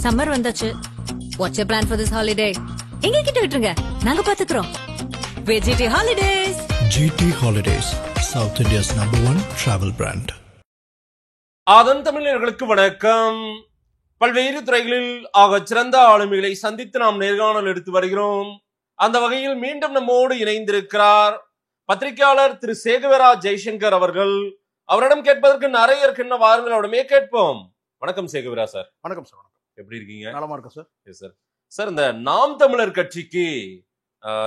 Summer வந்தாச்சு. What's your plan for this holiday? எங்க கிட்ட விட்டுருங்க, நாங்க பாத்துக்கிறோம். GT Holidays. GT Holidays, South India's #1 travel brand. ஆதன் தமிழர்களுக்கு வணக்கம். பல்வேறு துறைகளில் சிறந்த ஆளுமைகளை சந்தித்து நாம் நேர்காணல் எடுத்து வருகிறோம். அந்த வகையில் மீண்டும் நம்மோடு இணைந்திருக்கிறார் பத்திரிகையாளர் திரு சேகுவரா ஜெய்சங்கர் அவர்கள். அவரிடம் கேட்பதற்கு நிறைய இருக்கின்ற வாருங்கள், அவரிடமே கேட்போம். வணக்கம் சேகுவரா சார். வணக்கம் சார். எப்படி இருக்கீங்க? நலமா இருக்கேன் சார். Yes sir. சார், இந்த நாம் தமிழர் கட்சிக்கு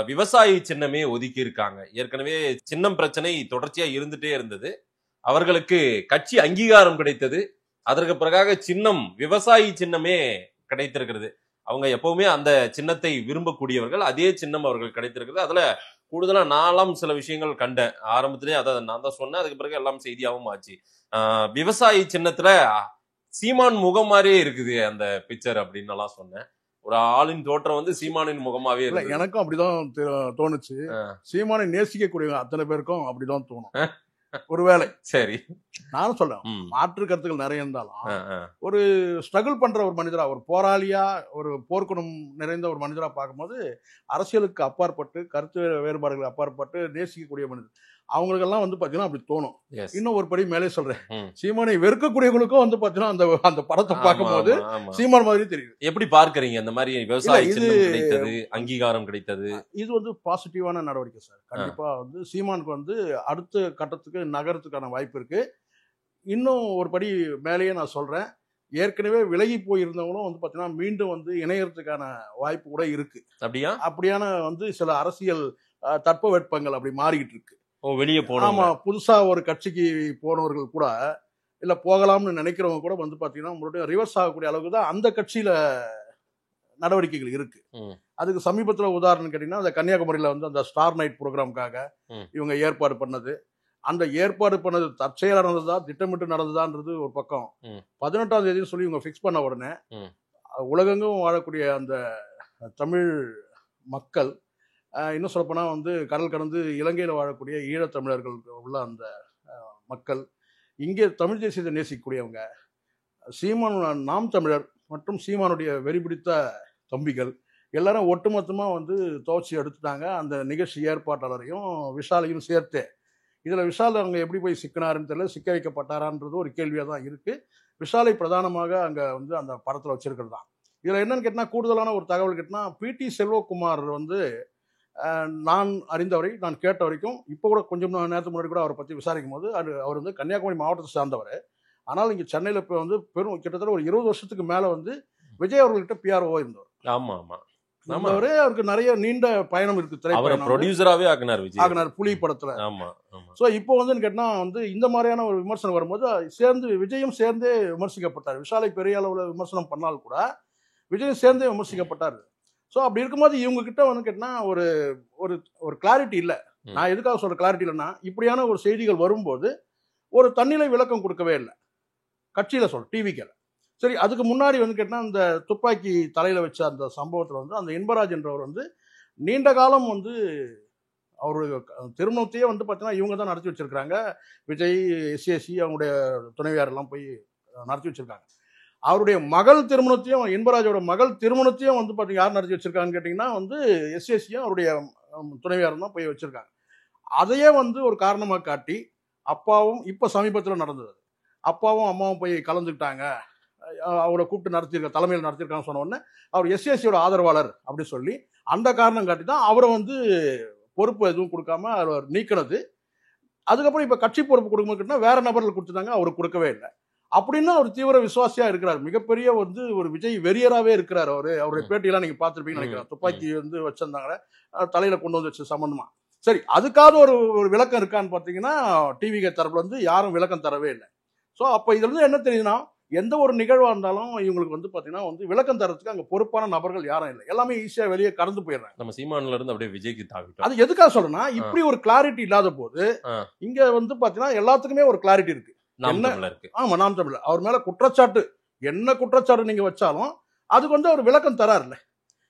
விவசாயி சின்னமே ஒதுக்கி இருக்காங்க. ஏற்கனவே சின்னம் பிரச்சனை தொடர்ச்சியா இருந்துட்டே இருந்தது. அவர்களுக்கு கட்சி அங்கீகாரம் கிடைத்தது. அதற்கு பிறகாக சின்னம் விவசாயி சின்னமே கிடைத்திருக்கிறது. அவங்க எப்பவுமே அந்த சின்னத்தை விரும்பக்கூடியவர்கள். அதே சின்னம் அவர்கள் கிடைத்திருக்கிறது. அதுல கூடுதலா நான்லாம் சில விஷயங்கள் கண்டேன். ஆரம்பத்திலே அதை நான் தான் சொன்னேன். அதுக்கு பிறகு எல்லாம் செய்தியாகவும் ஆச்சு. விவசாயி சின்னத்துல சீமான் முகம் மாதிரியே இருக்குது அந்த பிக்சர் அப்படின்னு எல்லாம் சொன்னேன். ஒரு ஆளின் தோற்றம் வந்து சீமானின் முகமாவே இருக்கு. எனக்கும் அப்படிதான் தோணுச்சு. சீமானை நேசிக்கக்கூடிய அத்தனை பேருக்கும் அப்படிதான் தோணும். ஒருவேளை சரி, நானும் சொல்றேன், மாற்று கருத்துக்கள் நிறைய இருந்தாலும் ஒரு ஸ்ட்ரகிள் பண்ற ஒரு மனிதரா, ஒரு போராளியா, ஒரு போர்க்குணம் நிறைந்த ஒரு மனிதரா பார்க்கும்போது அரசியலுக்கு அப்பாற்பட்டு, கருத்து வேறுபாடுகளுக்கு அப்பாற்பட்டு நேசிக்கக்கூடிய மனிதர் அவங்களுக்கெல்லாம் வந்து பாத்தீங்கன்னா அப்படி தோணும். இன்னும் ஒரு படி மேலே சொல்றேன், சீமானை வெறுக்கக்கூடியவங்களுக்கும் வந்து பாத்தீங்கன்னா அந்த படத்தை பார்க்கும்போது சீமான் மாதிரி தெரியுது. எப்படி பார்க்கறீங்க இந்த மாதிரி விவசாய சின்னம் கிடைத்தது, அங்கீகாரம் கிடைத்தது? இது வந்து பாசிட்டிவான நடவடிக்கை சார். கண்டிப்பா வந்து சீமானுக்கு வந்து அடுத்த கட்டத்துக்கு நகரத்துக்கான வாய்ப்பு இருக்கு. இன்னும் ஒரு படி மேலேயே நான் சொல்றேன், ஏற்கனவே விலகி போயிருந்தவங்களும் வந்து பாத்தீங்கன்னா மீண்டும் வந்து இணையறதுக்கான வாய்ப்பு கூட இருக்கு. அப்படியான வந்து சில அரசியல் தட்பவெட்பங்கள் அப்படி மாறிக்கிட்டு இருக்கு. வெளியே போனோம். ஆமா, புதுசா ஒரு கட்சிக்கு போனவர்கள் கூட இல்ல போகலாம்னு நினைக்கிறவங்க கூட வந்து பாத்தீங்கன்னா மறுபடியும் ரிவர்ஸ் ஆகக்கூடிய அளவுக்கு தான் அந்த கட்சியில நடவடிக்கைகள் இருக்கு. அதுக்கு சமீபத்துல உதாரணம் கேட்டீங்கன்னா, அந்த கன்னியாகுமரியில வந்து அந்த ஸ்டார் நைட் ப்ரோக்ராமுக்காக இவங்க ஏற்பாடு பண்ணது, அந்த ஏற்பாடு பண்ணது தற்செயலா நடந்ததா திட்டமிட்டு நடந்ததான்றது ஒரு பக்கம். 18ஆம் தேதி சொல்லி இவங்க பிக்ஸ் பண்ண உடனே உலகெங்கும் வாழக்கூடிய அந்த தமிழ் மக்கள், இன்னும் சொல்லப்போனா வந்து கடல் கடந்து இலங்கையில் வாழக்கூடிய ஈழத்தமிழர்கள் உள்ள அந்த மக்கள், இங்கே தமிழ் தேசியத்தை நேசிக்கக்கூடியவங்க, சீமான் நாம் தமிழர் மற்றும் சீமானுடைய வெறிபிடித்த தம்பிகள் எல்லாரும் ஒட்டுமொத்தமா வந்து துவச்சி எடுத்துட்டாங்க. அந்த நிகழ்ச்சி ஏற்பாட்டாளரையும் விஷாலையும் சேர்த்து. இதுல விஷால் அவங்க எப்படி போய் சிக்கினாருன்னு தெரியல, சிக்க வைக்கப்பட்டாரான்றது ஒரு கேள்வியா தான் இருக்கு. விஷாலை பிரதானமாக அங்க வந்து அந்த படத்துல வச்சிருக்கிறது தான். இதுல என்னன்னு கேட்டா, கூடுதலான ஒரு தகவல் கேட்டா, PT செல்வகுமார் வந்து நான் அறிந்தவரை, நான் கேட்ட வரைக்கும், இப்போ கூட கொஞ்சம் நேரத்துக்கு முன்னாடி கூட அவரை பற்றி விசாரிக்கும் போது அவர் வந்து கன்னியாகுமரி மாவட்டத்தை சார்ந்தவர். ஆனால் இங்கே சென்னையில் இப்போ வந்து கிட்டத்தட்ட ஒரு 20 வருஷத்துக்கு மேலே வந்து விஜய் அவர்கள்ட்ட PRO இருந்தவர். ஆமா ஆமா, அவருக்கு நிறைய நீண்ட பயணம் இருக்கு. திரைப்படம் புலி படத்துல. ஸோ இப்போ வந்து கேட்டா வந்து இந்த மாதிரியான ஒரு விமர்சனம் வரும்போது சேர்ந்து விஜயும் சேர்ந்தே விமர்சிக்கப்பட்டார். விஷாலை பெரிய அளவில் விமர்சனம் பண்ணால் கூட விஜயும் சேர்ந்தே விமர்சிக்கப்பட்டார். ஸோ அப்படி இருக்கும்போது இவங்க கிட்ட வந்து கேட்டா ஒரு ஒரு கிளாரிட்டி இல்லை. நான் எதுக்காக சொல்ற கிளாரிட்டி இல்லைன்னா, இப்படியான ஒரு செய்திகள் வரும்போது ஒரு தன்னிலை விளக்கம் கொடுக்கவே இல்லை கட்சியில, டிவிக்கு. சரி, அதுக்கு முன்னாடி வந்து கேட்டா அந்த துப்பாக்கி தலையில வச்ச அந்த சம்பவத்துல வந்து அந்த இன்பராஜ் என்றவர் வந்து நீண்ட காலம் வந்து அவருடைய திருமணத்தையே வந்து பார்த்தீங்கன்னா இவங்க தான் நடத்தி வச்சிருக்காங்க. விஜய், SAC அவங்களுடைய துணைவியார் எல்லாம் போய் நடத்தி வச்சிருக்காங்க. அவருடைய மகள் திருமணத்தையும், இன்பராஜோட மகள் திருமணத்தையும் வந்து பார்த்தீங்கன்னா யார் நடத்தி வச்சிருக்காங்கன்னு கேட்டிங்கன்னா வந்து SACயும் அவருடைய துணைவியாரும் தான் போய் வச்சிருக்காங்க. அதையே வந்து ஒரு காரணமாக காட்டி அப்பாவும், இப்போ சமீபத்தில் நடந்தது, அப்பாவும் அம்மாவும் போய் கலந்துக்கிட்டாங்க, அவரை கூப்பிட்டு நடத்தியிருக்க, தலைமையில் நடத்தியிருக்காங்கன்னு சொன்ன உடனே அவர் SACயோட ஆதரவாளர் அப்படி சொல்லி அந்த காரணம் காட்டி தான் அவரை வந்து பொறுப்பு எதுவும் கொடுக்காம அவர் நீக்கினது. அதுக்கப்புறம் இப்போ கட்சி பொறுப்பு கொடுக்கணும்னா வேற நபர்கள் கொடுத்துட்டாங்க, அவருக்கு கொடுக்கவே இல்லை. அப்படின்னா அவர் தீவிர விசுவாசியா இருக்கிறார். மிகப்பெரிய வந்து ஒரு விஜய் வெறியராகவே இருக்கிறார். அவருடைய பேட்டியெல்லாம் நீங்க பார்த்துருப்பீங்கன்னு நினைக்கிறேன். துப்பாக்கி வந்து வச்சிருந்தாங்க தலையில கொண்டு வந்து வச்சு சம்பந்தமா. சரி, அதுக்காக ஒரு விளக்கம் இருக்கான்னு பார்த்தீங்கன்னா டிவிகே தரப்புல வந்து யாரும் விளக்கம் தரவே இல்லை. ஸோ அப்போ இதுல இருந்து என்ன தெரியுதுன்னா, எந்த ஒரு நிகழ்வா இருந்தாலும் இவங்களுக்கு வந்து பாத்தீங்கன்னா வந்து விளக்கம் தரத்துக்கு அங்க பொறுப்பான நபர்கள் யாரும் இல்லை. எல்லாமே ஈஸியா வெளியே கடந்து போயிடுறாங்க. நம்ம சீமான்ல இருந்து அப்படியே விஜய்க்கு தாவிட்டோம். அது எதுக்காக சொல்றேன்னா, இப்படி ஒரு கிளாரிட்டி இல்லாத போது இங்க வந்து பாத்தீங்கன்னா எல்லாத்துக்குமே ஒரு கிளாரிட்டி இருக்கு. ஆமா, நாம் தமிழர் அவர் மேல குற்றச்சாட்டு, என்ன குற்றச்சாட்டு நீங்க வச்சாலும் அதுக்கு வந்து அவர் விளக்கம் தராருல்ல.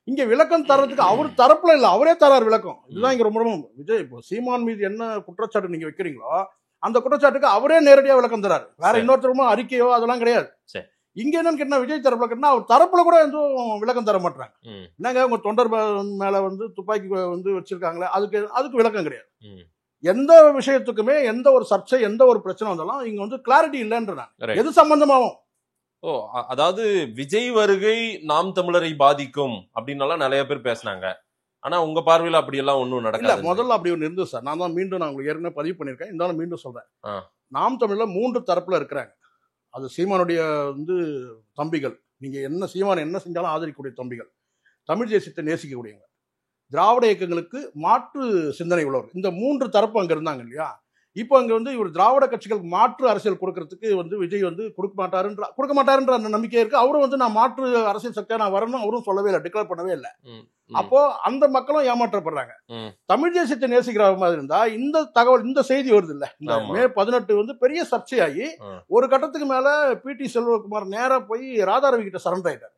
இங்க விளக்கம் தர்றதுக்கு அவர் தரப்புல இல்ல, அவரே தராரு விளக்கம். இதுதான் இங்க ரொம்ப விஜய், இப்போ சீமான் மீது என்ன குற்றச்சாட்டு நீங்க வைக்கிறீங்களோ அந்த குற்றச்சாட்டுக்கு அவரே நேரடியா விளக்கம் தராரு. வேற இன்னொருத்தருமா அறிக்கையோ அதெல்லாம் கிடையாது. இங்க என்னன்னு கேட்டா விஜய் தரப்புல கேட்டா அவர் தரப்புல கூட எதுவும் விளக்கம் தர மாட்டாங்க. என்னங்க உங்க தொண்டர் மேல வந்து துப்பாக்கி வந்து வச்சிருக்காங்களே அதுக்கு விளக்கம் கிடையாது. எந்த விஷயத்துக்குமே எந்த ஒரு சர்ச்சை எந்த ஒரு பிரச்சனை வந்தாலும் இங்க வந்து கிளாரிட்டி இல்லைன்றாங்க. எது சம்பந்தமாவும் அதாவது விஜய் வருகை நாம் தமிழரை பாதிக்கும் அப்படின்னாலாம் நிறைய பேர் பேசினாங்க. ஆனா உங்க பார்வையில அப்படி எல்லாம் ஒண்ணும் நடக்கல. முதல்ல அப்படி ஒண்ணு இருந்தது சார். நான் தான் மீண்டும் நான் உங்களுக்கு ஏற்கனவே பதிவு பண்ணிருக்கேன், இருந்தாலும் மீண்டும் சொல்றேன். நாம் தமிழ்ல 3 தரப்புல இருக்கிறாங்க. அது சீமானுடைய வந்து தம்பிகள், நீங்க என்ன சீமான் என்ன செஞ்சாலும் ஆதரிக்கக்கூடிய தம்பிகள், தமிழ் தேசியத்தை நேசிக்கக்கூடியவங்க, திராவிட இயக்கங்களுக்கு மாற்று சிந்தனை உள்ளவர். இந்த 3 தரப்பு அங்க இருந்தாங்க இல்லையா. இப்போ அங்க வந்து இவர் திராவிட கட்சிகளுக்கு மாற்று அரசியல் கொடுக்கறதுக்கு வந்து விஜய் வந்து கொடுக்க மாட்டாருன்ற அந்த நம்பிக்கை இருக்கு. அவரும் வந்து நான் மாற்று அரசியல் சக்தியா நான் வரணும் அவரும் சொல்லவே இல்லை, டிக்ளேர் பண்ணவே இல்லை. அப்போ அந்த மக்களும் ஏமாற்றப்படுறாங்க. தமிழ் தேசியத்தை நேசிக்கிற மாதிரி இருந்தா இந்த தகவல் இந்த செய்தி வருது இல்ல, இந்த மே 18 வந்து பெரிய சர்ச்சையாகி ஒரு கட்டத்துக்கு மேல பிடி செல்வகுமார் நேரா போய் ராதாரவி கிட்ட சரண்டர் ஆயிட்டாரு.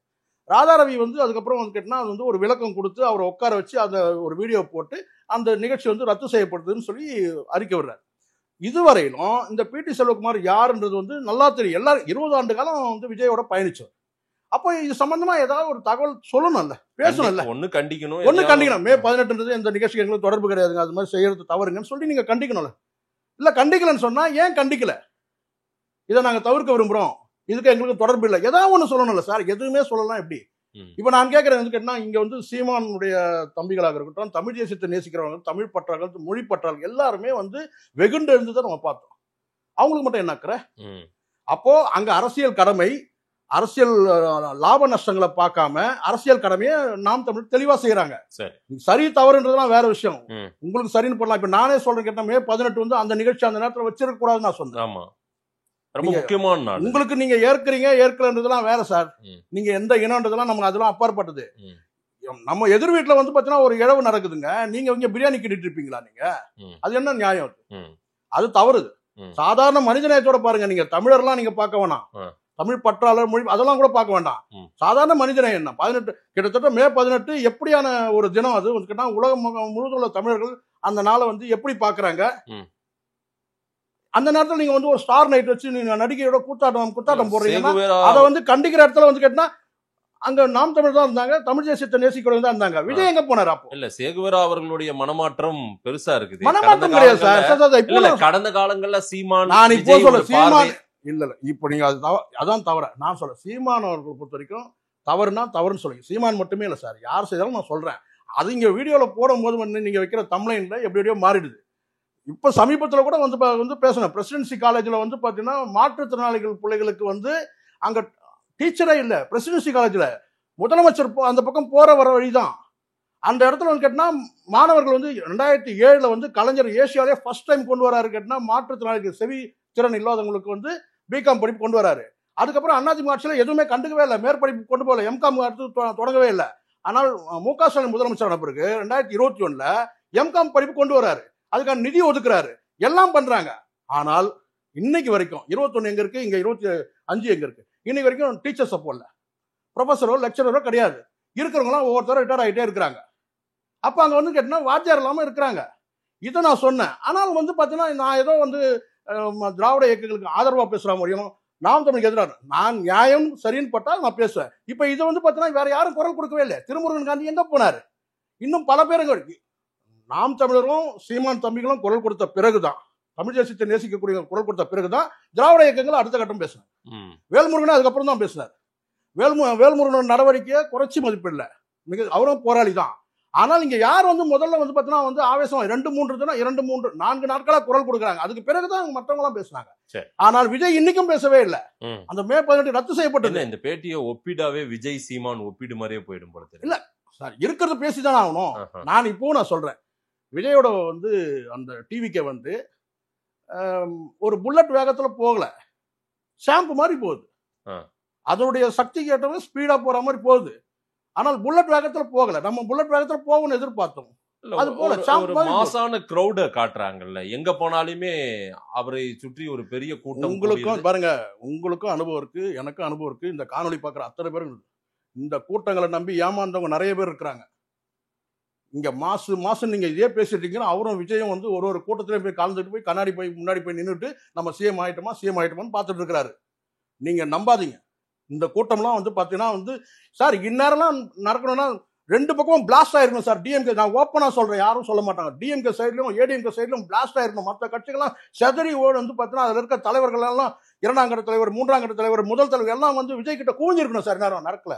ராதாரவி வந்து அதுக்கப்புறம் வந்து கேட்டா அது வந்து ஒரு விளக்கம் கொடுத்து அவரை உட்கார வச்சு அந்த ஒரு வீடியோ போட்டு அந்த நிகழ்ச்சி வந்து ரத்து செய்யப்படுதுன்னு சொல்லி அறிக்கை விடுறாரு. இதுவரையிலும் இந்த பிடி செல்வகுமார் யாருன்றது வந்து நல்லா தெரியும். எல்லாரும் 20 ஆண்டு காலம் வந்து விஜயோட பயணிச்சோம். அப்போ இது சம்பந்தமா ஏதாவது ஒரு தகவல் சொல்லணும்ல, பேசணும்ல. ஒண்ணு கண்டிக்கணும். மே 18 இந்த நிகழ்ச்சி எங்களுக்கு தொடர்பு கிடையாதுங்க, அது மாதிரி செய்யறது தவறுங்கன்னு சொல்லி நீங்க கண்டிக்கணும்ல. இல்ல கண்டிக்கலன்னு சொன்னா ஏன் கண்டிக்கல, இதை நாங்க தவிர்க்க விரும்புறோம், இதுக்கு எங்களுக்கு தொடர்பு இல்லை, ஏதாவது ஒண்ணு சொல்லணும்ல சார். எதுவுமே சொல்லலாம் எப்படி? இப்ப நான் கேட்கறேன் கேட்டா இங்க வந்து சீமானுடைய தம்பிகளாக இருக்கட்டும், தமிழ் தேசியத்தை நேசிக்கிறவங்க, தமிழ் பற்றார்கள், மொழி பற்றார்கள் எல்லாருமே வந்து வெகுண்டு இருந்துதான் நம்ம பார்த்தோம். அவங்களுக்கு மட்டும் என்ன அக்கறை? அப்போ அங்க அரசியல் கடமை, அரசியல் லாப நஷ்டங்களை பார்க்காம அரசியல் கடமையை நாம் தமிழ் தெளிவா செய்யறாங்க. சரி தவறுன்றதுலாம் வேற விஷயம், உங்களுக்கு சரின்னு போடலாம். இப்ப நானே சொல்றேன் கேட்டா மே 18 வந்து அந்த நிகழ்ச்சி அந்த நேரத்தில் வச்சிருக்க கூடாதுன்னு நான் சொன்னேன். ரொம்ப முக்கியமான நாள். உங்களுக்கு நீங்க ஏற்கறீங்க ஏற்கலன்றதெல்லாம் வேற சார். நீங்க எந்த இனம்ன்றதெல்லாம் நமக்கு அதெல்லாம் அப்பாற்பட்டது. நம்ம எதிர் வீட்டுல வந்து பாத்தீங்கன்னா ஒரு இழவு நடக்குதுங்க, நீங்க இங்க பிரியாணி கிட்டிட்டு இருப்பீங்களா? நீங்க அது என்ன நியாயம்? அது தவறுது. சாதாரண மனிதநேயத்தோட பாருங்க. நீங்க தமிழர்லாம் நீங்க பார்க்க வேணாம், தமிழ் பற்றாளர் மொழி அதெல்லாம் கூட பார்க்க வேண்டாம். சாதாரண மனிதநேயம் என்ன 18 கிட்டத்தட்ட மே 18 எப்படியான ஒரு தினம் அது கேட்டா உலகம் முழுவதும் உள்ள தமிழர்கள் அந்த நாளை வந்து எப்படி பாக்குறாங்க? அந்த நேரத்தில் நீங்க வந்து ஒரு ஸ்டார் நைட் வச்சு நீங்க நடிகையோட குத்தாட்டம் போடுறீங்கன்னா அதை வந்து கண்டிக்கிற இடத்துல வந்து கேட்டா அங்க நாம் தமிழ் தான் இருந்தாங்க, தமிழ் தேசியத்தை நேசிக்கிறவங்க தான் இருந்தாங்க. விஜய் எங்க போனார்? அப்போ இல்ல சேகுவேரா அவர்களுடைய மனமாற்றம் பெருசா இருக்குது. மனமாற்றம் கிடையாது சார். கடந்த காலங்கள்ல சீமான், நான் இப்போ சொல்ல சீமான் இல்ல இப்போ நீங்க அதான் தவற நான் சொல்ல. சீமான் அவர்கள் பொறுத்த வரைக்கும் தவறுனா தவறுன்னு சொல்லுங்க. சீமான் மட்டுமே இல்ல சார், யார் செய்தாலும் நான் சொல்றேன். அது இங்க வீடியோல போடும்போது வந்து நீங்க வைக்கிற தம்ப்லைன்ல எப்படியோ மாறிடுது. இப்ப சமீபத்தில் கூட வந்து பேசணும். பிரசிடென்சி காலேஜ்ல வந்து பாத்தீங்கன்னா மாற்றுத்திறனாளிகள் பிள்ளைகளுக்கு வந்து அங்க டீச்சரே இல்ல. பிரசிடென்சி காலேஜ்ல முதலமைச்சர் அந்த பக்கம் போற வர வழிதான். அந்த இடத்துல வந்து கேட்டா மாணவர்கள் வந்து 2007 வந்து கலைஞர் ஏசியாலே ஃபர்ஸ்ட் டைம் கொண்டு வராரு கேட்டா மாற்றுத்திறனாளிகள் செவி திறன் இல்லாதவங்களுக்கு வந்து பிகாம் படிப்பு கொண்டு வராரு. அதுக்கப்புறம் அதிமுக ஆட்சியில எதுவுமே கண்டுக்கவே இல்லை, மேற்படிப்பு கொண்டு போகல, எம்காம் தொடங்கவே இல்லை. ஆனால் மு.க. ஸ்டாலின் முதலமைச்சரான பிறகு 2021 எம்காம் படிப்பு கொண்டு வராரு, அதுக்கான நிதி ஒதுக்குறாரு, எல்லாம் பண்றாங்க. ஆனால் இன்னைக்கு வரைக்கும் 21 எங்க இருக்கு, இங்க 25 எங்க இருக்கு? இன்னைக்கு வரைக்கும் டீச்சர்ஸ் போடல, ப்ரொஃபஸரோ லெக்சரரோ கிடையாது. இருக்கிறவங்களாம் ஒவ்வொருத்தரும் ரிட்டையர் ஆகிட்டே இருக்கிறாங்க. அப்ப அங்க வந்து கேட்டா வாத்தியார் இல்லாம இருக்கிறாங்க. இதை நான் சொன்னேன். ஆனால் வந்து பாத்தீங்கன்னா நான் ஏதோ வந்து திராவிட இயக்கங்களுக்கு ஆதரவா பேசுற முடியும், நாம் தமிழுக்கு எதிராக நான் நியாயம் சரின்னு பட்டால் நான் பேசுவேன். இப்ப இதை வந்து பாத்தீங்கன்னா வேற யாரும் குரல் கொடுக்கவே இல்லை. திருமுருகன் காந்தி எங்க போனாரு? இன்னும் பல பேருங்க நாம் தமிழரும் சீமான் தம்பிகளும் குரல் கொடுத்த பிறகுதான், தமிழ் தேசியத்தை நேசிக்கக்கூடிய குரல் கொடுத்த பிறகுதான் திராவிட இயக்கங்கள் அடுத்த கட்டம் பேசினார். வேல்முருகன் அதுக்கப்புறம் தான் பேசினார். வேல்முருகன் நடவடிக்கையை குறைச்சி மதிப்பில்லை, அவரும் போராளி தான். ஆனால் இங்க யார் வந்து முதல்ல வந்து பாத்தீங்கன்னா வந்து ஆவேசம் 2-3 நாட்களா குரல் கொடுக்குறாங்க. அதுக்கு பிறகுதான் மற்றவங்க எல்லாம் பேசினாங்க. ஆனால் விஜய் இன்னைக்கும் பேசவே இல்லை. அந்த மே 18 ரத்து செய்யப்பட்டது. இந்த பேட்டியை ஒப்பிடாவே விஜய் சீமான் ஒப்பிடு மாதிரியே போயிடும் போல இல்ல சார், இருக்கிறது பேசிதானே ஆகணும். நான் இப்போ நான் சொல்றேன், விஜயோட வந்து அந்த டிவிக்கு வந்து ஒரு புல்லட் வேகத்துல போகல, ஷாம்பு மாதிரி போகுது. அதனுடைய சக்தி கேட்டவங்க ஸ்பீடா போற மாதிரி போகுது. ஆனால் புல்லட் வேகத்துல போகல. நம்ம புல்லட் வேகத்துல போகணும்னு எதிர்பார்த்தோம். அது போல ஒரு மாசான கிரௌட காட்டுறாங்கல்ல, எங்க போனாலுமே அவரை சுற்றி ஒரு பெரிய கூட்டம். உங்களுக்கும் பாருங்க, உங்களுக்கும் அனுபவம் இருக்கு, எனக்கும் அனுபவம் இருக்கு. இந்த காணொலி பாக்குற அத்தனை பேரும் இந்த கூட்டங்களை நம்பி ஏமாந்தவங்க நிறைய பேர் இருக்கிறாங்க. இங்க மாசு நீங்க இதே பேசிட்டு இருக்கீங்கன்னா, அவரும் விஜயம் வந்து ஒரு கூட்டத்திலே போய் கலந்துட்டு போய் கண்ணாடி போய் முன்னாடி போய் நின்றுட்டு நம்ம சிஎம் ஆயிட்டோமான்னு பார்த்துட்டு இருக்கிறாரு. நீங்க நம்பாதீங்க. இந்த கூட்டம்லாம் வந்து பாத்தீங்கன்னா வந்து சார் இந்நேரம்லாம் நடக்கணும்னா 2 பக்கமும் பிளாஸ்ட் ஆயிருக்கும் சார். டிஎம்கே நான் ஓப்பனா சொல்றேன், யாரும் சொல்ல மாட்டாங்க. டிஎம்கே சைட்லயும் ஏடிஎம்கே சைட்லயும் பிளாஸ்ட் ஆயிருக்கும். மற்ற கட்சிகள்லாம் செதறி ஓடு வந்து பாத்தீங்கன்னா அதுல இருக்க தலைவர்கள் எல்லாம் 2ஆம் கட்ட தலைவர், 3ஆம் கட்ட தலைவர், முதல் தலைவர் எல்லாம் வந்து விஜய் கிட்ட கூஞ்சிருக்கணும் சார். நேரம் நடக்கல.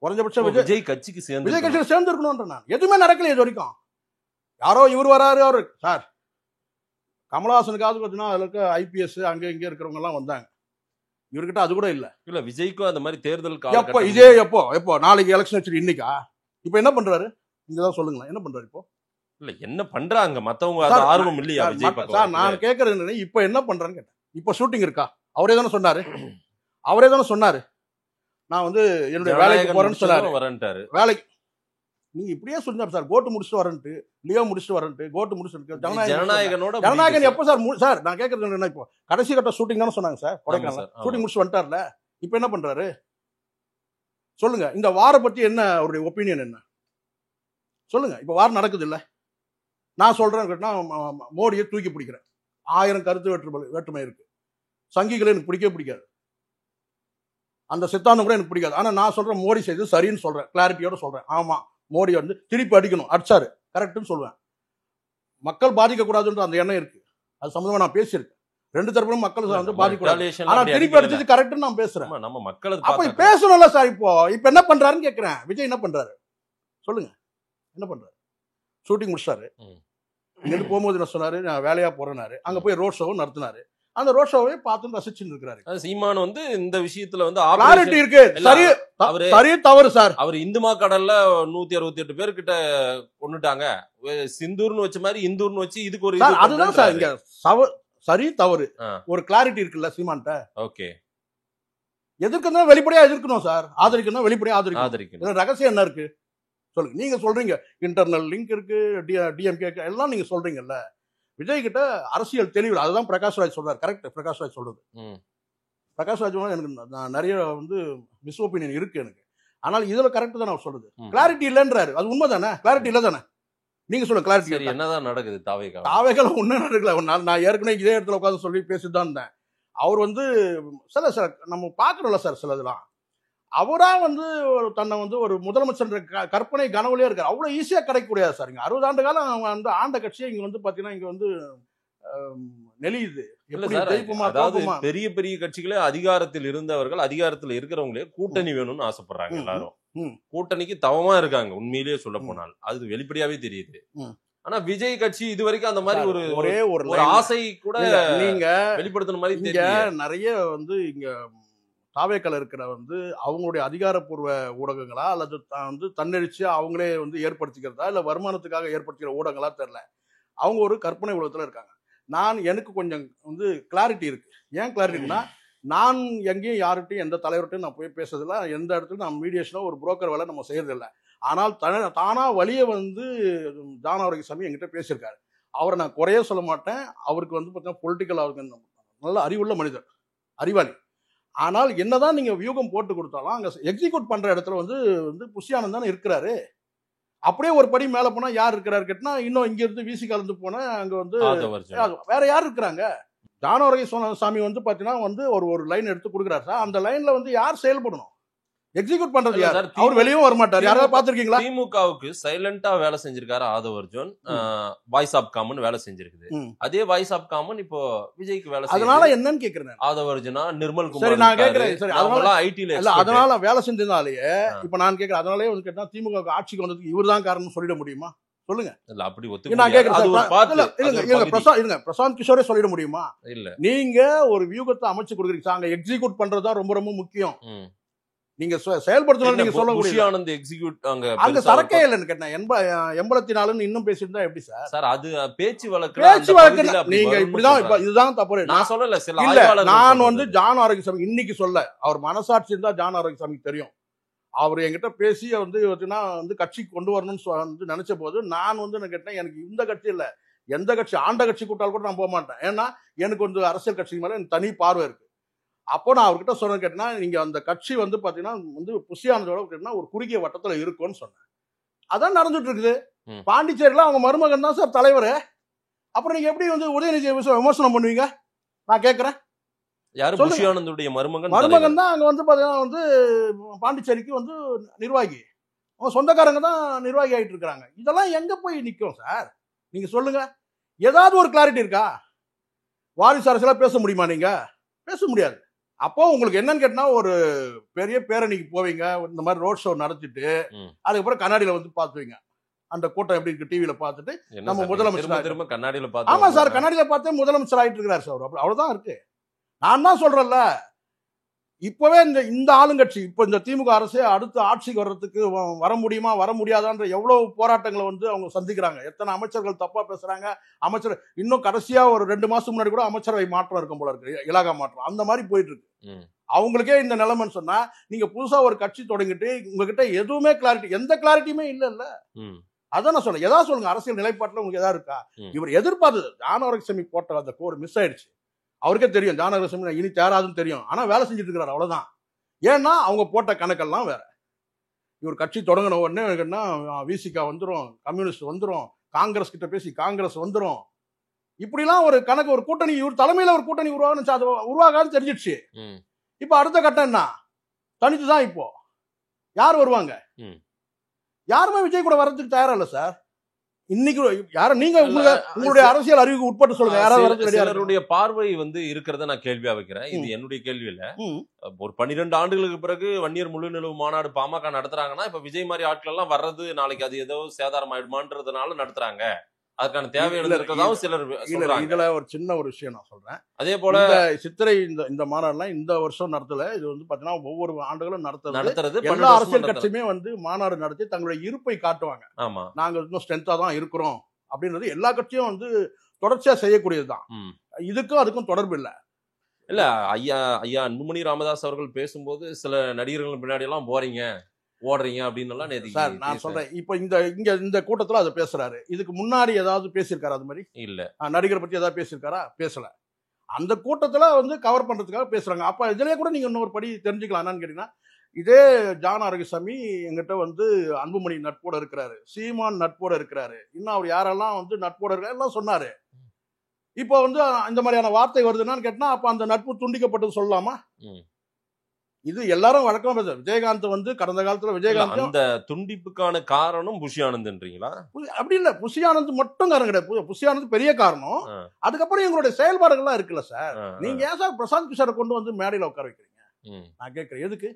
குறைஞ்சபட்சம் விஜய் கட்சிக்கு சேர்ந்து இருக்கணும். நான் எதுவுமே நடக்கல இது வரைக்கும். யாரோ இவர் வராரு அவரு சார். கமலஹாசனுக்காவது பாத்தீங்கன்னா அதுல இருக்க ஐபிஎஸ் அங்க இங்க இருக்கிறவங்க எல்லாம் வந்தாங்க. இவர்கிட்ட அது கூட இல்ல. விஜய்க்கும் அந்த மாதிரி தேர்தல் எப்போ நாளைக்கு எலெக்ஷன் வச்சு இன்னைக்கா இப்ப என்ன பண்றாரு நீங்கதான் சொல்லுங்களேன். என்ன பண்றாரு இப்போ? இல்ல என்ன பண்றாங்க மத்தவங்க ஆர்வம் இல்லையா விஜய் சார்? நான் கேக்குறது இப்ப என்ன பண்றான்னு கேட்டேன். இப்ப ஷூட்டிங் இருக்கா? அவரே தானே சொன்னாரு நான் வந்து என்னுடைய வேலைக்கு போறேன்னு சொன்னாரு. வேலைக்கு நீங்க இப்படியே சொல்லுங்க சார். கோட்டு முடிச்சுட்டு வரேன்ட்டு, லியோ முடிச்சுட்டு வரேன்ட்டு, கோட்டு முடிச்சுட்டு ஜனநாயகன் எப்போ சார்? சார் நான் கேட்கறது என்ன, இப்போ கடைசி கட்ட ஷூட்டிங் தானே சொன்னாங்க சார். கொடைக்கானல் ஷூட்டிங் முடிச்சுட்டு வந்துட்டார்ல. இப்போ என்ன பண்றாரு சொல்லுங்க. இந்த வார பத்தி என்ன அவருடைய ஒப்பீனியன் என்ன சொல்லுங்க. இப்போ வாரம் நடக்குது இல்ல, நான் சொல்றேன் கேட்டா மோடியை தூக்கி பிடிக்கிறேன். 1000 கருத்து வேற்றுமை இருக்கு. சங்கிகளை எனக்கு பிடிக்காது. அந்த சித்தாந்தம் கூட எனக்கு பிடிக்காது. ஆனா நான் சொல்றேன் மோடி செய்து சரின்னு சொல்றேன், கிளாரிட்டியோட சொல்றேன். ஆமா மோடி வந்து திருப்பி அடிக்கணும், அடிச்சாரு கரெக்ட்னு சொல்லுவேன். மக்கள் பாதிக்க கூடாதுன்ற அந்த எண்ணம் இருக்கு. அது சம்பந்தமா நான் பேசியிருக்கேன். 2 தரப்புலும் மக்கள் வந்து பாதிக்கூடாது. ஆனா திருப்பி அடிச்சது கரெக்ட்னு நான் பேசுறேன். நம்ம மக்கள் அப்ப பேசணும்ல சார். இப்போ என்ன பண்றாருன்னு கேட்கிறேன். விஜய் என்ன பண்றாரு சொல்லுங்க. என்ன பண்றாரு? ஷூட்டிங் முடிச்சாரு. இங்க போகும்போது என்ன சொன்னாரு, நான் வேலையா போறேனாரு. அங்க போய் ரோட் ஷோவும் நடத்தினாரு. அந்த ரோட் ஷோவை பார்த்து ரசிச்சுட்டு இருக்காரு. சீமான் வந்து இந்த விஷயத்துல வந்து கிளாரிட்டி இருக்கு. சரி தவறு சார். அவர் இந்துமா கடல்ல 168 பேர் கிட்ட கொண்டுட்டாங்க. சிந்தூர்னு வச்ச மாதிரி இந்தூர்னு வச்சு இதுக்கு ஒரு அதுதான் சார் இங்க சரி தவறு ஒரு கிளாரிட்டி இருக்குல்ல சீமான்ட்ட. ஓகே, எதிர்க்கணும் வெளிப்படையா எதிர்க்கணும் சார், ஆதரிக்கணும் வெளிப்படையா ஆதரிக்கணும். ரகசியம் என்ன இருக்கு சொல்லுங்க. நீங்க சொல்றீங்க இன்டர்னல் லிங்க் இருக்கு, டிஎம்கே எல்லாம் நீங்க சொல்றீங்கல்ல. விஜய் கிட்ட அரசியல் தெளிவு. அதுதான் பிரகாஷ் ராஜ் சொல்றாரு. கரெக்ட். பிரகாஷ் ராஜ் சொல்றது. பிரகாஷ் ராஜ் எனக்கு நிறைய வந்து மிஸ் ஒப்பீனியன் இருக்கு எனக்கு. ஆனால் இதுல கரெக்ட் தான் அவர் சொல்றது. கிளாரிட்டி இல்லன்றாரு. அது உண்மைதானே? கிளாரிட்டி இல்ல தானே? நீங்க சொல்லுங்க கிளாரிட்டி என்னதான் நடக்குது? தாவேகால ஒன்னும் நடக்கல. நான் ஏற்கனவே இதே இடத்துல உட்காந்து சொல்லி பேசிட்டு தான் இருந்தேன். அவர் வந்து சில நம்ம பாக்குறோம்ல சார், சிலதுலாம் அவரா வந்து தன்னை வந்து ஒரு முதலமைச்சர் கற்பனை கனவுலயே இருக்காரு. அவ்வளவு ஈஸியா கிடைக்கக்கூடாது சார். இங்க 60 ஆண்டு காலம் வந்து ஆண்ட கட்சியை இங்க வந்து பாத்தீங்கன்னா இங்க வந்து நெளியுது. அதாவது பெரிய பெரிய கட்சிகளே அதிகாரத்தில் இருந்தவர்கள், அதிகாரத்தில் இருக்கிறவங்களே கூட்டணி வேணும்னு ஆசைப்படுறாங்க. எல்லாரும் கூட்டணிக்கு தவமா இருக்காங்க. உண்மையிலேயே சொல்ல போனால் அது வெளிப்படையாவே தெரியுது. ஆனா விஜய் கட்சி இது வரைக்கும் அந்த மாதிரி ஒரே ஒரு ஆசை கூட நீங்க வெளிப்படுத்தின மாதிரி தெரியல. நிறைய வந்து இங்க தாவேக்கல இருக்கிற வந்து அவங்களுடைய அதிகாரப்பூர்வ ஊடகங்களா அல்லது வந்து தன்னெழுச்சியா அவங்களே வந்து ஏற்படுத்திக்கிறதா இல்ல வருமானத்துக்காக ஏற்படுத்திக்கிற ஊடகங்களா தெரியல. அவங்க ஒரு கற்பனை உலகத்துல இருக்காங்க. எனக்கு கொஞ்சம் வந்து கிளாரிட்டி இருக்கு. ஏன் கிளாரிட்டினா, நான் எங்கேயும் யார்கிட்டையும் எந்த தலைவர்கிட்டையும் நான் போய் பேசுறதில்ல. எந்த இடத்துல நான் மீடியேஷனோ ஒரு புரோக்கர் வேலை நம்ம செய்யறதில்லை. ஆனால் தானா வழிய வந்து ஜான் ஆரோக்கியசாமி என்கிட்ட பேசியிருக்காரு. அவரை நான் குறைய சொல்ல மாட்டேன். அவருக்கு வந்து பார்த்தீங்கன்னா பொலிட்டிக்கல் அவருக்கு நல்ல அறிவுள்ள மனிதர், அறிவாளி. ஆனால் என்னதான் நீங்க வியூகம் போட்டு கொடுத்தாலும் அங்க எக்ஸிக்யூட் பண்ற இடத்துல வந்து புஷியானந்த் தானே இருக்கிறாரு. அப்படியே ஒரு படி மேல போனா யார் இருக்கிறாரு கேட்டா, இன்னும் இங்க இருந்து வீசி கலந்து போனா அங்க வந்து வேற யார் இருக்கிறாங்க? ஜான் ஆரோக்கியசாமி வந்து பாத்தீங்கன்னா வந்து ஒரு லைன் எடுத்து கொடுக்குறாரு சார். அந்த லைன்ல வந்து யார் செயல்படணும், எக்ஸிக்யூட் பண்றது யார்? அவர் வெளியும் வர மாட்டார். யாராவது பாத்துருக்கீங்களா? திமுகவுக்கு சைலண்டா வேலை செஞ்சிருக்காரு Aadhav Arjun. Voice of common வேலை செஞ்சிருக்குது. அதே வாய்ஸ் ஆப் காமன் இப்போ விஜய்க்கு வேலை. அதனால என்னன்னு கேக்குறேன். ஆதவ் அர்ஜுனா, நிர்மல் குமார். சரி நான் கேக்குறேன். சரி அதனால ஐடில இல்ல, அதனால வேலை செஞ்சதுனாலயே இப்ப நான் கேக்குறேன். அதனாலே வந்து கேட்டா திமுக ஆட்சிக்கு வந்ததுக்கு இவர் தான் காரணம் சொல்லிட முடியுமா? சொல்லுங்க. இல்ல அப்படி ஒத்துக்க நான் கேக்குறேன். பிரசாந்த் கிஷோரே சொல்லிட முடியுமா? இல்ல. நீங்க ஒரு வியூகத்தை அமைச்சு கொடுக்குறீங்க. அங்க எக்ஸிக்யூட் பண்றதுதான் ரொம்ப ரொம்ப முக்கியம். நீங்க செயல்படுத்தணும். நீங்க சொல்ல புஷியானந்த் எக்ஸிக்யூட் அங்க சரக்கே இல்லன்னு கேட்டேன். 84 இன்னும் பேசிட்டு இருந்தா எப்படி சார்? சார் அது பேச்சு வழக்கு நீங்க இப்படிதான், இதுதான் தப்பு. நான் சொல்லல. நான் வந்து ஜான் ஆரோக்கியசாமி இன்னைக்கு சொல்ல, அவர் மனசாட்சி இருந்தா ஜான் ஆரோக்கியசாமிக்கு தெரியும். அவர் என்கிட்ட பேசி வந்து கட்சிக்கு கொண்டு வரணும்னு நினைச்ச போது நான் வந்து கேட்டேன், எனக்கு இந்த கட்சி இல்ல, எந்த கட்சி ஆண்ட கட்சி கூட்டால் கூட நான் போக மாட்டேன். ஏன்னா எனக்கு வந்து அரசியல் கட்சி மேல எனக்கு தனி பார்வை இருக்கு. அப்போ நான் அவர்கிட்ட சொன்ன கேட்டேன்னா, நீங்க அந்த கட்சி வந்து பாத்தீங்கன்னா வந்து புஷியானதோட கேட்டா ஒரு குறுகிய வட்டத்துல இருக்கும்னு சொன்னேன். அதான் நடந்துட்டு இருக்குது. பாண்டிச்சேரியில அவங்க மருமகன் தான் சார் தலைவர். அப்புறம் நீங்க எப்படி வந்து உதயநிதி விமர்சனம் பண்ணுவீங்க? நான் கேட்கறேன். யாரு? புஷியானந்துடைய மருமகன் தான் அங்க வந்து பாத்தீங்கன்னா வந்து பாண்டிச்சேரிக்கு வந்து நிர்வாகி. அவங்க சொந்தக்காரங்க தான் நிர்வாகி ஆயிட்டு இருக்காங்க. இதெல்லாம் எங்க போய் நிக்கும் சார்? நீங்க சொல்லுங்க. ஏதாவது ஒரு கிளாரிட்டி இருக்கா? வாரிசு அரசியலா பேச முடியுமா? நீங்க பேச முடியாது. அப்போ உங்களுக்கு என்னன்னு கேட்டா, ஒரு பெரிய பேரணிக்கு போவீங்க, இந்த மாதிரி ரோட் ஷோ நடத்திட்டு அதுக்கப்புறம் கண்ணாடியில வந்து பாத்துவீங்க அந்த கூட்டம் எப்படி இருக்கு டிவியில பாத்துட்டு நம்ம முதலமைச்சர் திரும்ப கண்ணாடியில பார்த்து. ஆமா சார், கண்ணாடியில பார்த்தே முதலமைச்சர் ஆயிட்டு இருக்கிறார் சார். அவ்வளவுதான் இருக்கு. நான் தான் சொல்றேன்ல, இப்பவே இந்த ஆளுங்கட்சி இப்ப இந்த திமுக அரசே அடுத்து ஆட்சிக்கு வர்றதுக்கு வர முடியுமா வர முடியாதான்ற எவ்வளவு போராட்டங்களை வந்து அவங்க சந்திக்கிறாங்க. எத்தனை அமைச்சர்கள் தப்பா பேசுறாங்க. அமைச்சர் இன்னும் கடைசியா ஒரு 2 மாசம் முன்னாடி கூட அமைச்சரவை மாற்றம் இருக்கும் போல இருக்கு, இலாகா மாற்றம் அந்த மாதிரி போயிட்டு இருக்கு. அவங்களுக்கே இந்த நிலைமைன்னு சொன்னா, நீங்க புதுசா ஒரு கட்சி தொடங்கிட்டு உங்ககிட்ட எதுவுமே கிளாரிட்டி, எந்த கிளாரிட்டியுமே இல்ல. அதான் நான் சொல்றேன், ஏதாவது சொல்லுங்க. அரசியல் நிலைப்பாட்டுல உங்களுக்கு ஏதாவது இருக்கா? இவர் எதிர்பார்த்தது ஜானகிரசாமி போட்ட அந்த கோர் மிஸ் ஆயிடுச்சு. அவருக்கே தெரியும் ஜானகிரசாமி இனி தேராதுன்னு தெரியும். ஆனா வேலை செஞ்சுட்டு இருக்கிறார், அவ்வளவுதான். ஏன்னா அவங்க போட்ட கணக்கெல்லாம் வேற. இவர் கட்சி தொடங்கின உடனே விசிகா வந்துரும், கம்யூனிஸ்ட் வந்துரும், காங்கிரஸ் கிட்ட பேசி காங்கிரஸ் வந்துரும், இப்படிலாம் ஒரு கணக்கு, ஒரு கூட்டணி, இவர் தலைமையில ஒரு கூட்டணி உருவாகாது தெரிஞ்சிடுச்சு. இப்ப அடுத்த கட்டம் என்ன? தனித்துதான். இப்போ யார் வருவாங்க? யாருமே விஜய் கூட வர்றதுக்கு தயாரா இல்ல சார். இன்னைக்கு யாரும் நீங்க உங்களுடைய அரசியல் அறிவுக்கு உட்பட்டு சொல்லுங்க. யாராவது பார்வை வந்து இருக்கிறத நான் கேள்வியா வைக்கிறேன். இது என்னுடைய கேள்வி இல்ல. ஒரு 12 ஆண்டுகளுக்கு பிறகு வன்னியர் முழு நிலவு மாநாடு பாமக நடத்துறாங்கன்னா, இப்ப விஜய் மாதிரி ஆட்கள் எல்லாம் வர்றது நாளைக்கு அது ஏதோ சேதாரம் ஆயிடுமான்றதுனால நடத்துறாங்க. அதுக்கான தேவைகள் இருக்கிறதாவும் சிலர் சொல்றாங்க. இதுல ஒரு சின்ன ஒரு விஷயம் நான் சொல்றேன். அதே போல சித்திரை இந்த மாநாடுலாம் இந்த வருஷம் நடத்தல. இது வந்து பாத்தீங்கன்னா ஒவ்வொரு ஆண்டுகளும் நடத்துறது. எல்லா அரசியல் கட்சியுமே வந்து மாநாடு நடத்தி தங்களுடைய இருப்பை காட்டுவாங்க. ஆமா, நாங்க இன்னும் ஸ்ட்ரென்த்தா தான் இருக்கிறோம் அப்படின்றது எல்லா கட்சியும் வந்து தொடர்ச்சியா செய்யக்கூடியதுதான். இதுக்கும் அதுக்கும் தொடர்பு இல்ல. இல்ல ஐயா அன்புமணி ராமதாஸ் அவர்கள் பேசும்போது சில நடிகர்கள் பின்னாடி எல்லாம் போறீங்க ஓடுறீங்க அப்படின்னு சார் நான் சொல்றேன். இப்ப இந்த கூட்டத்துல அதை பேசுறாரு. இதுக்கு முன்னாடி ஏதாவது பேசியிருக்காரு? அது மாதிரி இல்ல. நடிகரை பத்தி ஏதாவது பேசியிருக்காரா? பேசல. அந்த கூட்டத்துல வந்து கவர் பண்றதுக்காக பேசுறாங்க. அப்ப இதுலயே கூட நீங்க இன்னொரு படி தெரிஞ்சுக்கலாம். என்னன்னு கேட்டீங்கன்னா, இதே ஜான் ஆரோக்கியசாமி எங்கிட்ட வந்து அன்புமணி நட்போட இருக்கிறாரு, சீமான் நட்போட இருக்கிறாரு, இன்னும் அவர் யாரெல்லாம் வந்து நட்போட இருக்காரு எல்லாம் சொன்னாரு. இப்போ வந்து இந்த மாதிரியான வார்த்தை வருதுன்னு கேட்டா, அப்ப அந்த நட்பு துண்டிக்கப்பட்டது சொல்லலாமா? இது எல்லாரும் வழக்கமா பேச. விஜயகாந்த் வந்து கடந்த காலத்துல விஜயகாந்த் அந்த துண்டிப்புக்கான காரணம் புஷி ஆனந்த்ன்றீங்களா? அப்படி இல்ல, புஷி ஆனந்த் மட்டும் காரணம் கிடையாது. புஷி ஆனந்த் பெரிய காரணம். அதுக்கப்புறம் எங்களுடைய செயல்பாடுகள்லாம் இருக்குல்ல சார். நீங்க ஏன் சார் பிரசாந்த் கிஷோரை கொண்டு வந்து மேடையில உட்கார வைக்கிறீங்க? நான் கேட்கிறேன், எதுக்கு?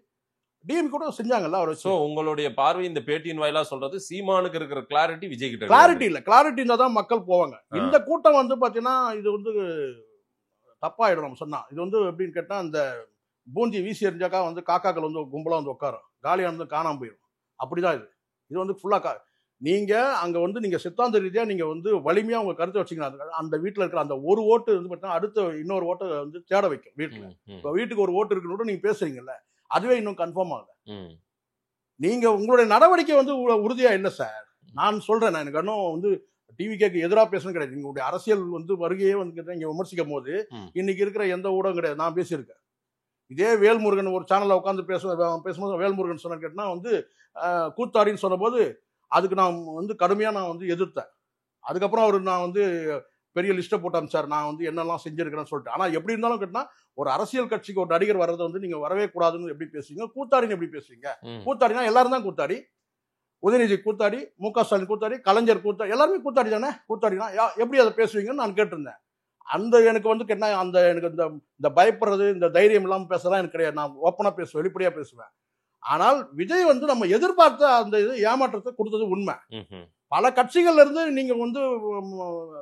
டிஎம் கூட செஞ்சாங்கல்ல அவர். சோ உங்களுடைய பார்வை இந்த பேட்டியின் வாயிலா சொல்றது சீமானுக்கு இருக்கிற கிளாரிட்டி விஜய் கிட்ட கிளாரிட்டி இல்ல. கிளாரிட்டி இருந்தா தான் மக்கள் போவாங்க. இந்த கூட்டம் வந்து பாத்தீங்கன்னா இது வந்து தப்பாயிடும் நம்ம சொன்னா. இது வந்து எப்படின்னு கேட்டா, அந்த பூந்தி வீசி எறிஞ்சாக்கா வந்து காக்காக்கள் வந்து கும்பலா வந்து உட்காரும், காலியா வந்து காணாம போயிடும். அப்படிதான் இது வந்து ஃபுல்லா நீங்க அங்க வந்து நீங்க சித்தாந்த ரீதியா நீங்க வந்து வலிமையா உங்க கருத்தை வச்சுக்கணும். அந்த வீட்டுல இருக்கிற அந்த ஒரு ஓட்டு வந்து பார்த்தீங்கன்னா அடுத்த இன்னொரு ஓட்டை வந்து தேட வைக்கும் வீட்டுல. இப்ப வீட்டுக்கு ஒரு ஓட்டு இருக்குன்னு நீங்க பேசுறீங்கல்ல, அதுவே இன்னும் கன்ஃபார்ம் ஆகல. நீங்க உங்களுடைய நடவடிக்கை வந்து உறுதியா இல்லை சார். நான் சொல்றேன், நான் எனக்கு இன்னும் வந்து டிவிக்கு எதிராக பேசணும் கிடையாது. உங்களுடைய அரசியல் வந்து வருகையே வந்து இங்க விமர்சிக்கும் போது இன்னைக்கு இருக்கிற எந்த ஊடகம் கிடையாது. நான் பேசியிருக்கேன். இதே வேல்முருகன் ஒரு சேனல்ல உட்காந்து பேசும்போது வேல்முருகன் சொன்ன கேட்டா வந்து கூத்தாடின்னு சொன்ன போது அதுக்கு நான் வந்து கடுமையா நான் வந்து எதிர்த்தேன். அதுக்கப்புறம் அவர் நான் வந்து பெரிய லிஸ்ட்டை போட்டு அனுப்பிச்சார், நான் வந்து என்னெல்லாம் செஞ்சிருக்கிறேன்னு சொல்லிட்டு. ஆனா எப்படி இருந்தாலும் கேட்டா, ஒரு அரசியல் கட்சிக்கு ஒரு நடிகர் வர்றதை வந்து நீங்க வரவே கூடாதுன்னு எப்படி பேசுவீங்க? கூத்தாடின்னு எப்படி பேசுவீங்க? கூத்தாடினா எல்லாரும் தான் கூத்தாடி. உதயநிதி கூத்தாடி, மு.க. ஸ்டாலின் கூத்தாடி, கலைஞர் கூத்தாடி, எல்லாருமே கூத்தாடி தானே. கூத்தாடினா எப்படி அதை பேசுவீங்கன்னு நான் கேட்டிருந்தேன். அந்த எனக்கு வந்து கேட்டா, அந்த எனக்கு இந்த பயப்படுறது, இந்த தைரியம் இல்லாமல் பேசலாம் எனக்கு கிடையாது. நான் ஓப்பனா பேசுவேன், வெளிப்படையா பேசுவேன். ஆனால் விஜய் வந்து நம்ம எதிர்பார்த்த அந்த இது ஏமாற்றத்தை கொடுத்தது உண்மை. பல கட்சிகள்ல இருந்து நீங்க வந்து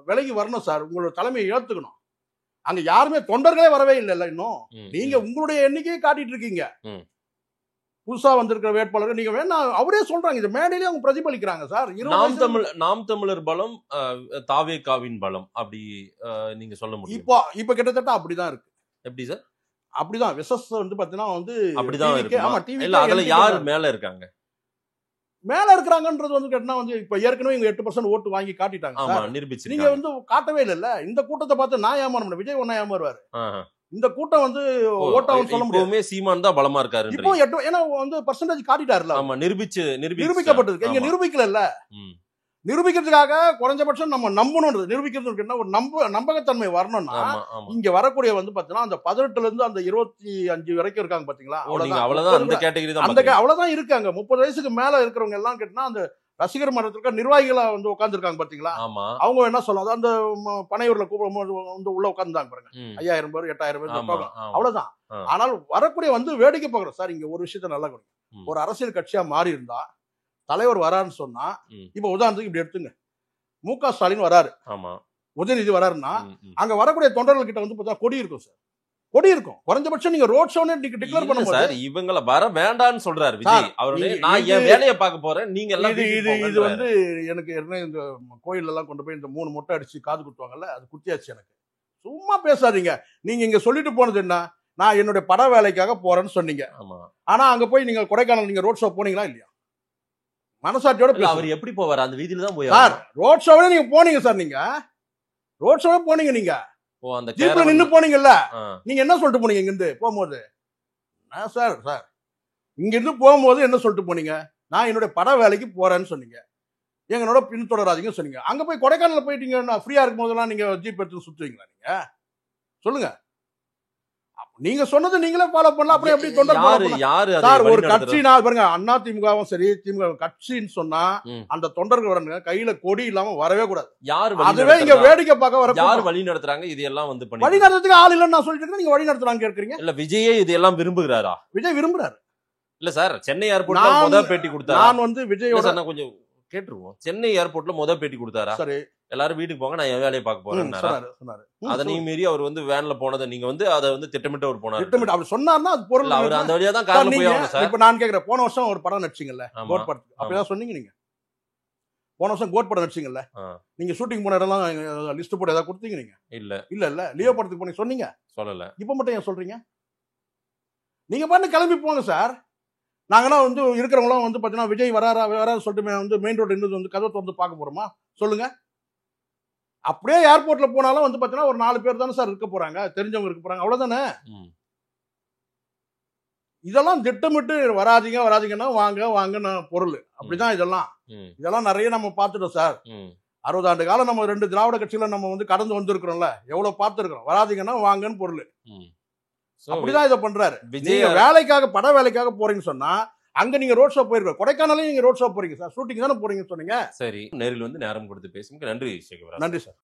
விலகி வரணும் சார். உங்களோட தலைமையை ஏற்றுக்கணும். அங்க யாருமே தொண்டர்களே வரவே இல்லை. இன்னும் நீங்க உங்களுடைய எண்ணிக்கையை காட்டிட்டு இருக்கீங்க. புதுசா வந்திருக்கிற வேட்பாளர்கள் நீங்க வேணா அவரே சொல்றாங்க, இந்த மேடையிலே அவங்க பிரதிபலிக்கிறாங்க சார். நாம் தமிழர் பலம், தாவேகாவின் பலம் அப்படி நீங்க சொல்ல முடியும். இப்ப கிட்டத்தட்ட அப்படிதான் இருக்கு. எப்படி சார்? அப்படிதான் விசஸ் வந்து பாத்தீங்கன்னா வந்து அப்படிதான் இருக்கு. ஆமா, டிவி இல்ல, அதுல யார் மேல இருக்காங்க? மேல இருக்கிறாங்கன்றது வந்து கேட்டா வந்து இப்ப ஏற்கனவே இங்க 8% ஓட்டு வாங்கி காட்டிட்டாங்க. ஆமா, நிரூபிச்சு. நீங்க வந்து காட்டவே இல்ல. இந்த கூட்டத்தை பார்த்து நான் ஏமாறணும், விஜய் ஒன்னா ஏமாறுவாரு. இந்த கூட்டம் வந்து ஓட்டாவும் சொல்ல முடியாது. சீமான் தான் பலமா இருக்காரு இப்போ. ஏன்னா வந்து பர்சன்டேஜ் காட்டிட்டாருல. ஆமா, நிரூபிக்கப்பட்டிருக்கு. இங்க நிரூபிக்கல. நிரூபிக்கிறதுக்காக குறைஞ்சபட்சம் நம்ம நம்பணும். நிரூபிக்கிறதுக்கு ஒரு நம்பகத்தன்மை வரணும்னா இங்க வரக்கூடிய வந்து பாத்தீங்கன்னா அந்த 18ல இருந்து அந்த 25 வரைக்கும் இருக்காங்க பாத்தீங்களா, அவ்வளவுதான் இருக்காங்க. 30 வயசுக்கு மேல இருக்கிறவங்க எல்லாம் கேட்டா அந்த ரசிகர் மன்றத்திற்கு நிர்வாகிகளா வந்து உட்கார்ந்துருக்காங்க பாத்தீங்களா, அவங்க என்ன சொல்லலாம், அந்த பனையூர்ல கூப்பிடும்போது வந்து உள்ள உட்கார்ந்தாங்க பாருங்க, 5000 பேர் 8000 பேர் அவ்வளவுதான். ஆனால் வரக்கூடிய வந்து வேடிக்கை பார்க்கிறோம் சார். இங்க ஒரு விஷயத்த நல்லா கொடுங்க, ஒரு அரசியல் கட்சியா மாறி இருந்தா தலைவர் வராருன்னு சொன்னா, இப்ப உதாரணத்துக்கு இப்படி எடுத்துங்க, மு.க. ஸ்டாலின் வராரு, உதயநிதி வராருன்னா அங்க வரக்கூடிய தொண்டர்கள் கிட்ட வந்து பார்த்தா கொடி இருக்கும் சார், கொடி இருக்கும். குறைஞ்சபட்சம் நீங்க ரோட் ஷோன்னு டிக்ளேர் பண்ணும்போது சார் இவங்கள வர வேண்டாம்னு சொல்றாரு விஜய். அவரு நான் என் வேலையை பார்க்க போறேன், நீங்க எல்லாம் இது வந்து எனக்கு இந்த கோயில் எல்லாம் கொண்டு போய் இந்த 3 மொட்டை அடிச்சு காது குத்துவாங்கல்ல, அது குத்தியாச்சு எனக்கு. சும்மா பேசாதீங்க. நீங்க இங்க சொல்லிட்டு போனது என்ன, நான் என்னுடைய பட வேலைக்காக போறேன்னு சொன்னீங்க. ஆனா அங்க போய் நீங்க கொடைக்கானல் நீங்க ரோட் ஷோ போனீங்களா இல்லையா? மனசாட்சியோட அவர் எப்படி போவார்? அந்த வீதியில தான் போய் சார் ரோட் ஷோவே நீங்க போனீங்க சார், நீங்க ரோட் ஷோவே போனீங்க, நீங்க அந்த ஜீப்ல நின்னு போனீங்கல்ல, நீங்க என்ன சொல்லிட்டு போனீங்க இங்க இருந்து போகும்போது? சார் சார் இங்க இருந்து போகும்போது என்ன சொல்லிட்டு போனீங்க? நான் என்னுடைய பட வேலைக்கு போறேன்னு சொன்னீங்க, எங்களோட பின்தொடராதீங்கன்னு சொன்னீங்க. அங்க போய் கொடைக்கானல் போயிட்டீங்க, நான் ஃப்ரீயா இருக்கும் போதெல்லாம் நீங்க ஜீப் எடுத்து சுத்துவீங்களா? நீங்க சொல்லுங்க. நீங்க சொன்னது நீங்களே ஃபாலோ பண்ணலாம். அப்புறம் எப்படி தொண்டர் யாரு சார் ஒரு கட்சி நான் பாருங்க, அண்ணா திமுகவும் சரி திமுக கட்சின்னு சொன்னா அந்த தொண்டர்கள் வரணுங்க கையில கொடி இல்லாம வரவே கூடாது. யாரு அதுவே இங்க வேடிக்கை பார்க்க வர யார் வழி நடத்துறாங்க? இது எல்லாம் வந்து வழி நடத்துறதுக்கு ஆள் இல்லன்னு நான் சொல்லிட்டு இருக்கேன், நீங்க வழி நடத்துறாங்க கேக்குறீங்க. இல்ல விஜயே இதெல்லாம் விரும்புகிறாரா? விஜய் விரும்புறாரு. இல்ல சார் சென்னை ஏர்போர்ட்ல முதல் பேட்டி கொடுத்தாரு. நான் வந்து விஜயோட கொஞ்சம் கேட்டுருவோம். சென்னை ஏர்போர்ட்ல முதல் பேட்டி கொடுத்தாரா? சரி எல்லாரும் வீட்டுக்கு போங்க, நான் என் வேலையை பார்க்க போறேன். அதனையும் மீறி அவர் வந்து வேன்ல போனதை நீங்க வந்து அதை வந்து திட்டமிட்டு அவர் போனார். திட்டமிட்டு அவர் சொன்னார்னா அது பொருள். அவர் அந்த வழியா தான் கார்ல போய் ஆகணும் சார். இப்ப நான் கேக்குறேன், போன வருஷம் ஒரு படம் நடிச்சீங்கல்ல கோட் படத்துக்கு, அப்பதான் சொன்னீங்க நீங்க போன வருஷம் கோட் படம் நடிச்சீங்கல்ல, நீங்க ஷூட்டிங் போன இடம்லாம் லிஸ்ட் போட்டு ஏதாவது கொடுத்தீங்க நீங்க? இல்ல லியோ படத்துக்கு போனீங்க சொன்னீங்க, சொல்லல. இப்ப மட்டும் ஏன் சொல்றீங்க? நீங்க பாட்டு கிளம்பி போங்க சார். நாங்களாம் வந்து இருக்கிறவங்களாம் வந்து பாத்தீங்கன்னா விஜய் வராரு சொல்லிட்டு வந்து மெயின் ரோடு இருந்து வந்து கதவை திறந்து பார்க்க போறோமா சொல்லுங்க? அப்படியே ஏர்போர்ட்ல போனாலும் வந்து பாத்தீங்கன்னா ஒரு 4 பேர் தானே சார் இருக்க போறாங்க, தெரிஞ்சவங்க இருக்க போறாங்க, அவ்வளவுதானே. இதெல்லாம் திட்டமிட்டு வராதீங்கன்னா வாங்க பொருள் அப்படிதான். இதெல்லாம் நிறைய நம்ம பார்த்துட்டோம் சார். 60 ஆண்டு காலம் நம்ம 2 திராவிட கட்சியில நம்ம வந்து கடந்து வந்திருக்கிறோம்ல, எவ்வளவு பார்த்துருக்கிறோம். வராதீங்கன்னா வாங்கன்னு பொருள். அப்படிதான் இதை பண்றாரு. நீங்க வேலைக்காக பட வேலைக்காக போறீங்கன்னு சொன்னா அங்க நீங்க ரோட் ஷோ போயிருக்க, கொடைக்கானலையும் நீங்க ரோட் ஷோ போறீங்க சார், ஷூட்டிங் தானே போறீங்கன்னு சொன்னீங்க. சரி, நேரில் வந்து நேரம் கொடுத்து பேசுங்க. நன்றி சேகர். நன்றி சார்.